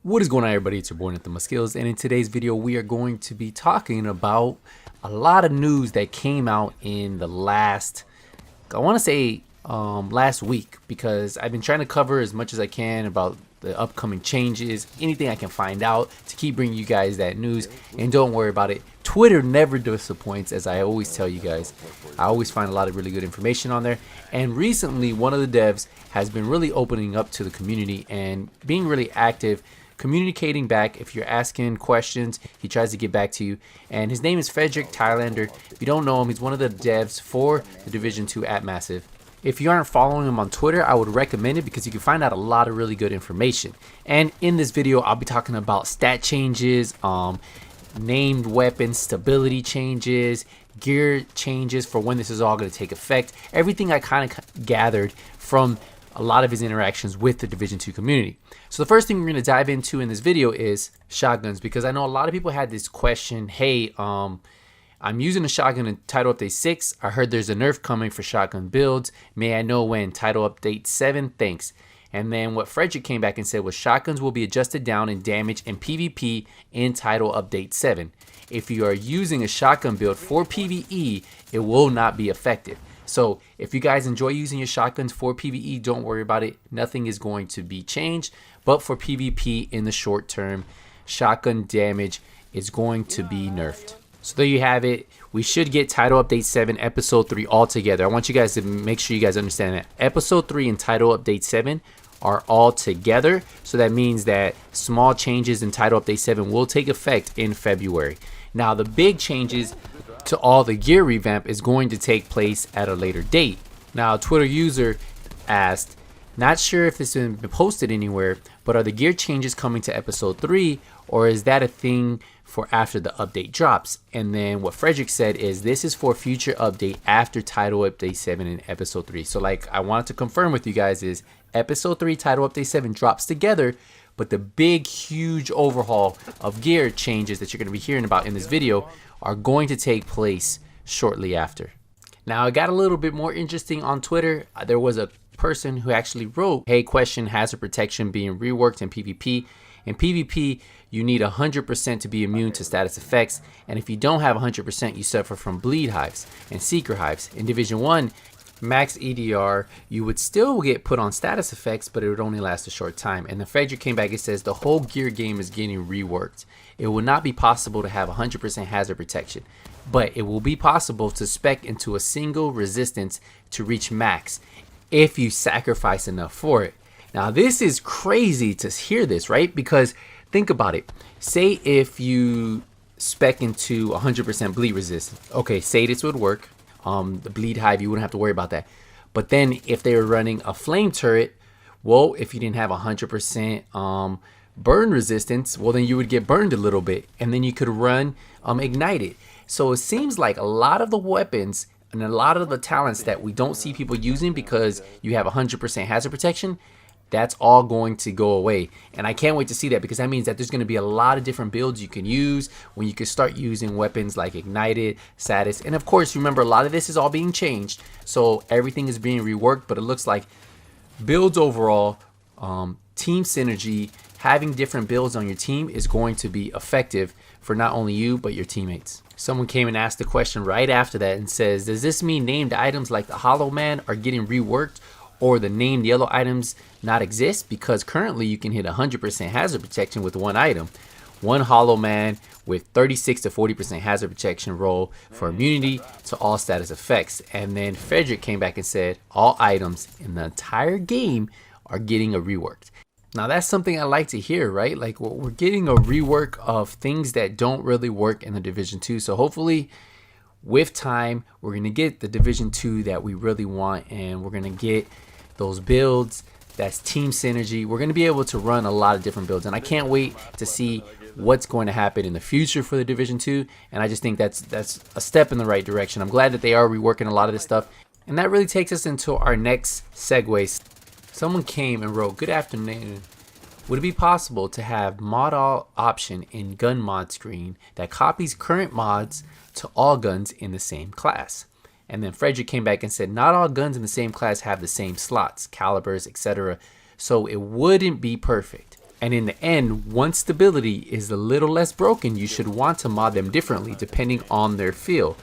What is going on, everybody? It's your boy Nathan Skills, and in today's video we are going to be talking about a lot of news that came out in the last, I want to say last week, because I've been trying to cover as much as I can about the upcoming changes, anything I can find out to keep bringing you guys that news. And don't worry about it, Twitter never disappoints, as I always tell you guys. I always find a lot of really good information on there. And recently one of the devs has been really opening up to the community and being really active, communicating back. If you're asking questions, he tries to get back to you. And his name is Frederick Thailander. If you don't know him, he's one of the devs for the Division 2 at Massive. If you aren't following him on Twitter, I would recommend it because you can find out a lot of really good information. And in this video, I'll be talking about stat changes, named weapons, stability changes, gear changes for when this is all going to take effect. Everything I kind of gathered from a lot of his interactions with the Division 2 community. So the first thing we're going to dive into in this video is shotguns, because I know a lot of people had this question, hey, I'm using a shotgun in Title Update 6. I heard there's a nerf coming for shotgun builds. May I know when? Title Update 7? Thanks. And then what Frederick came back and said was shotguns will be adjusted down in damage and PvP in Title Update 7. If you are using a shotgun build for PvE, it will not be effective. So if you guys enjoy using your shotguns for PvE, don't worry about it. Nothing is going to be changed. But for PvP in the short term, shotgun damage is going to be nerfed. So there you have it. We should get Title Update 7, Episode 3 all together. I want you guys to make sure you guys understand that. Episode 3 and Title Update 7 are all together. So that means that small changes in Title Update 7 will take effect in February. Now, the big changes to all the gear revamp is going to take place at a later date. Now, a Twitter user asked, not sure if this has been posted anywhere, but are the gear changes coming to Episode 3, or is that a thing for after the update drops? And then what Frederick said is this is for future update after Title Update 7 and Episode 3. So like I wanted to confirm with you guys is Episode 3, Title Update 7 drops together, but the big, huge overhaul of gear changes that you're going to be hearing about in this video are going to take place shortly after. Now, it got a little bit more interesting on Twitter. There was a person who actually wrote, hey, question, hazard protection being reworked in PvP. In PvP, you need 100% to be immune to status effects, and if you don't have 100%, you suffer from bleed hives and seeker hives. In Division 1, max EDR, you would still get put on status effects, but it would only last a short time. And the Frederick came back and says the whole gear game is getting reworked. It will not be possible to have 100% hazard protection, but it will be possible to spec into a single resistance to reach max if you sacrifice enough for it. Now, this is crazy to hear this, right? Because think about it. Say if you spec into 100% bleed resistance. Okay, say this would work. The bleed hive, you wouldn't have to worry about that. But then if they were running a flame turret, well, if you didn't have 100% burn resistance, well, then you would get burned a little bit, and then you could run ignited. So it seems like a lot of the weapons and a lot of the talents that we don't see people using because you have 100% hazard protection, that's all going to go away. And I can't wait to see that, because that means that there's going to be a lot of different builds you can use when you can start using weapons like Ignited, Status. And of course, remember, a lot of this is all being changed. So everything is being reworked, but it looks like builds overall, team synergy, having different builds on your team is going to be effective for not only you, but your teammates. Someone came and asked the question right after that and says, does this mean named items like the Hollow Man are getting reworked, or the named yellow items not exist? Because currently you can hit 100% hazard protection with one item. One Hollow Man with 36 to 40% hazard protection roll for immunity to all status effects. And then Frederick came back and said all items in the entire game are getting a reworked. Now that's something I like to hear, right? Like we're getting a rework of things that don't really work in the Division 2. So hopefully with time, we're going to get the Division 2 that we really want, and we're going to get those builds, that's team synergy. We're going to be able to run a lot of different builds, and I can't wait to see what's going to happen in the future for the Division 2, and I just think that's a step in the right direction. I'm glad that they are reworking a lot of this stuff, and that really takes us into our next segue. Someone came and wrote, good afternoon. Would it be possible to have mod all option in gun mod screen that copies current mods to all guns in the same class? And then Frederick came back and said, not all guns in the same class have the same slots, calibers, etc. So it wouldn't be perfect. And in the end, once stability is a little less broken, you should want to mod them differently depending on their feel.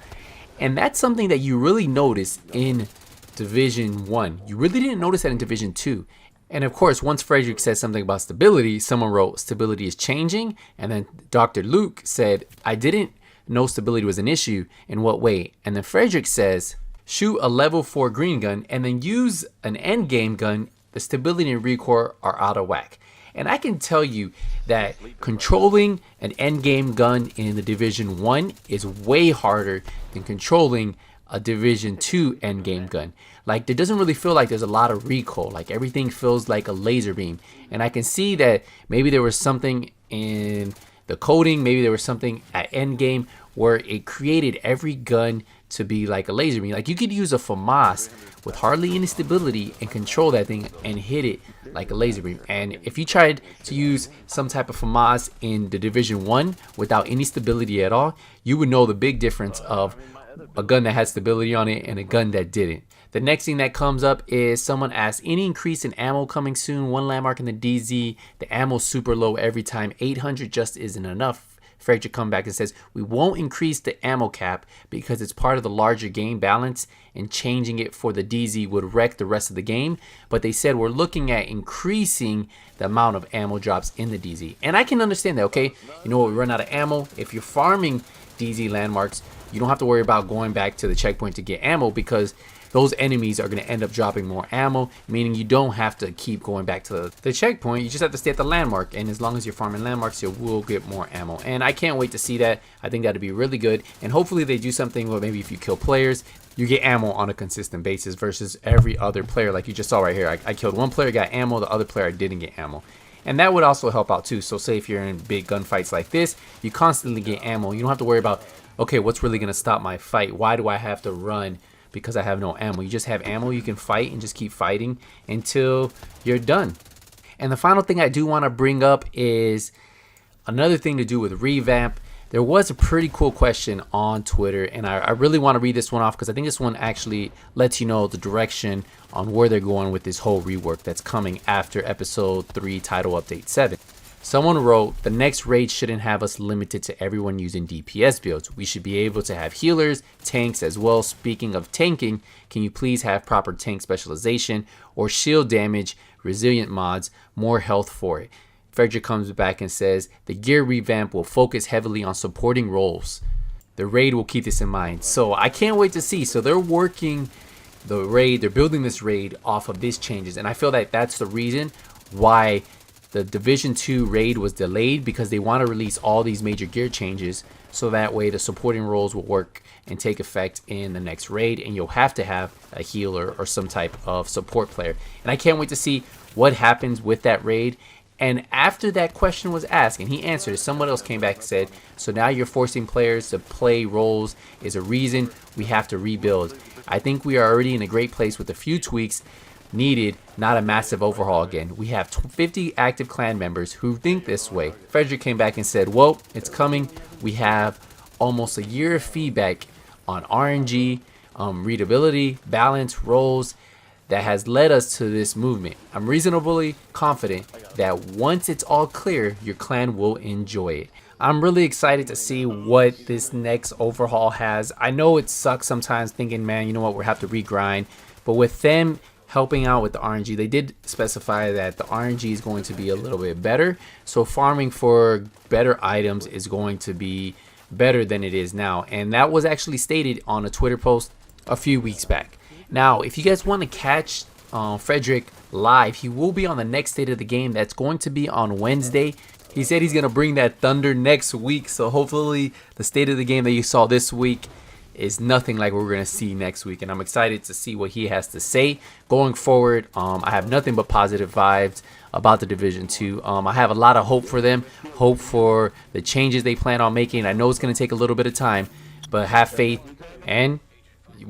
And that's something that you really notice in Division 1. You really didn't notice that in Division 2. And of course, once Frederick said something about stability, someone wrote stability is changing. And then Dr. Luke said, I didn't know stability was an issue. In what way? And then Frederick says, shoot a level 4 green gun and then use an end game gun. The stability and recoil are out of whack. And I can tell you that controlling an endgame gun in the Division 1 is way harder than controlling a Division 2 endgame gun. Like, there doesn't really feel like there's a lot of recoil. Like, everything feels like a laser beam. And I can see that maybe there was something in the coding, maybe there was something at endgame where it created every gun to be like a laser beam. Like, you could use a FAMAS with hardly any stability and control that thing and hit it like a laser beam. And if you tried to use some type of FAMAS in the Division 1 without any stability at all, you would know the big difference of a gun that had stability on it and a gun that didn't. The next thing that comes up is someone asked, any increase in ammo coming soon? One landmark in the DZ, the ammo's super low every time. 800 just isn't enough. Frederick come back and says, we won't increase the ammo cap because it's part of the larger game balance, and changing it for the DZ would wreck the rest of the game. But they said we're looking at increasing the amount of ammo drops in the DZ. And I can understand that, okay? You know what, we run out of ammo. If you're farming DZ landmarks, you don't have to worry about going back to the checkpoint to get ammo because those enemies are going to end up dropping more ammo, meaning you don't have to keep going back to the checkpoint. You just have to stay at the landmark, and as long as you're farming landmarks, you will get more ammo. And I can't wait to see that. I think that'd be really good, and hopefully they do something where maybe if you kill players, you get ammo on a consistent basis versus every other player. Like you just saw right here, I killed one player, got ammo, the other player didn't get ammo. And that would also help out too. So say if you're in big gunfights like this, you constantly get ammo. You don't have to worry about, okay, what's really going to stop my fight? Why do I have to run because I have no ammo? You just have ammo, you can fight and just keep fighting until you're done. And the final thing I do want to bring up is another thing to do with revamp. There was a pretty cool question on Twitter, and I really want to read this one off because I think this one actually lets you know the direction on where they're going with this whole rework that's coming after episode 3 title update 7. Someone wrote, the next raid shouldn't have us limited to everyone using DPS builds. We should be able to have healers, tanks as well. Speaking of tanking, can you please have proper tank specialization or shield damage, resilient mods, more health for it? Frederick comes back and says, the gear revamp will focus heavily on supporting roles. The raid will keep this in mind. So I can't wait to see. So they're working the raid, they're building this raid off of these changes. And I feel that that's the reason why the Division 2 raid was delayed, because they want to release all these major gear changes so that way the supporting roles will work and take effect in the next raid, and you'll have to have a healer or some type of support player. And I can't wait to see what happens with that raid. And after that question was asked and he answered, someone else came back and said, so now you're forcing players to play roles is a reason we have to rebuild. I think we are already in a great place with a few tweaks needed, not a massive overhaul again. We have 50 active clan members who think this way. Frederick came back and said, well, it's coming. We have almost a year of feedback on RNG, readability, balance, roles that has led us to this movement. I'm reasonably confident that once it's all clear, your clan will enjoy it. I'm really excited to see what this next overhaul has. I know it sucks sometimes thinking, man, you know what, we'll have to regrind. But with them helping out with the RNG, they did specify that the RNG is going to be a little bit better. So farming for better items is going to be better than it is now. And that was actually stated on a Twitter post a few weeks back. Now, if you guys want to catch Frederick live, he will be on the next State of the Game. That's going to be on Wednesday. He said he's going to bring that thunder next week. So hopefully the State of the Game that you saw this week is nothing like what we're going to see next week. And I'm excited to see what he has to say going forward. I have nothing but positive vibes about the Division 2. I have a lot of hope for them, hope for the changes they plan on making. I know it's going to take a little bit of time, but have faith, and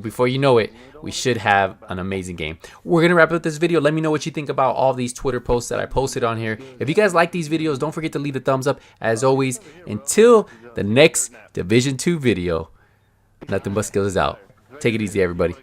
before you know it, we should have an amazing game. We're going to wrap up this video. Let me know what you think about all these Twitter posts that I posted on here. If you guys like these videos, don't forget to leave a thumbs up. As always, until the next Division 2 video, nothing but skills is out. Take it easy, everybody.